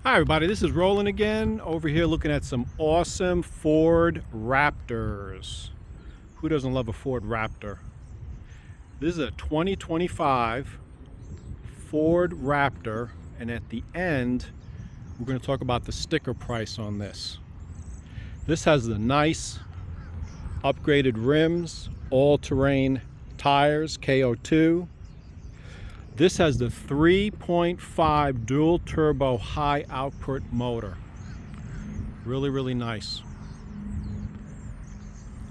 Hi everybody, this is Roland again, over here looking at some awesome Ford Raptors. Who doesn't love a Ford Raptor? This is a 2025 Ford Raptor, and at the end we're going to talk about the sticker price on this. This has the nice upgraded rims, all-terrain tires, KO2. This has the 3.5 dual turbo high output motor. Really nice.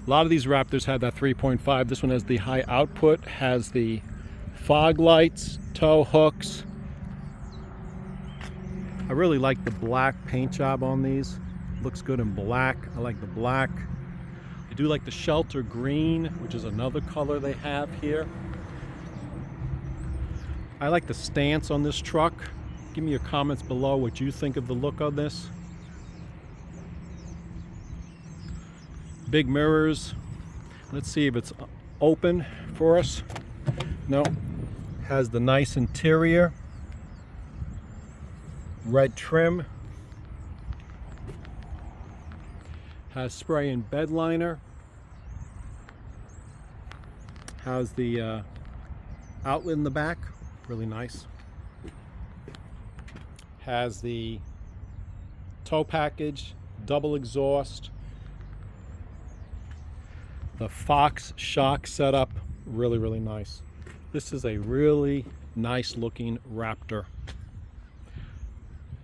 A lot of these Raptors have that 3.5. This one has the high output, has the fog lights, tow hooks. I really like the black paint job on these. Looks good in black. I like the black. I do like the shelter green, which is another color they have here. I like the stance on this truck. Give me your comments below what you think of the look of this. Big mirrors. Let's see if it's open for us. No. Has the nice interior. Red trim. Has spray and bed liner. Has the outlet in the back. Really nice. Has the tow package, double exhaust, the Fox shock setup, really nice. This is a really nice looking Raptor.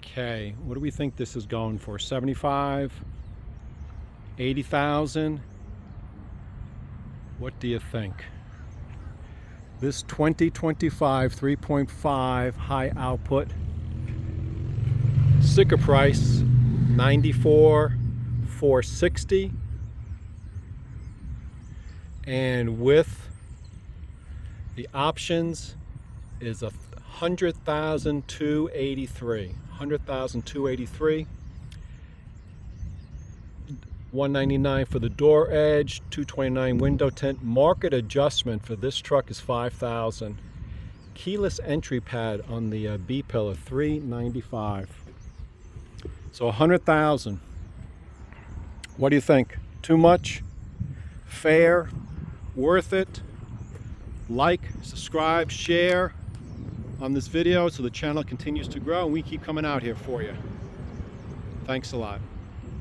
Okay, what do we think this is going for? 75, 80,000? What do you think? This 2025 3.5 high output, sticker price $94,460, and with the options is $100,283. $100,283. $199 for the door edge, $229 window tint. Market adjustment for this truck is $5,000. Keyless entry pad on the B pillar, $395. So $100,000. What do you think? Too much? Fair? Worth it? Like, subscribe, share on this video so the channel continues to grow and we keep coming out here for you. Thanks a lot.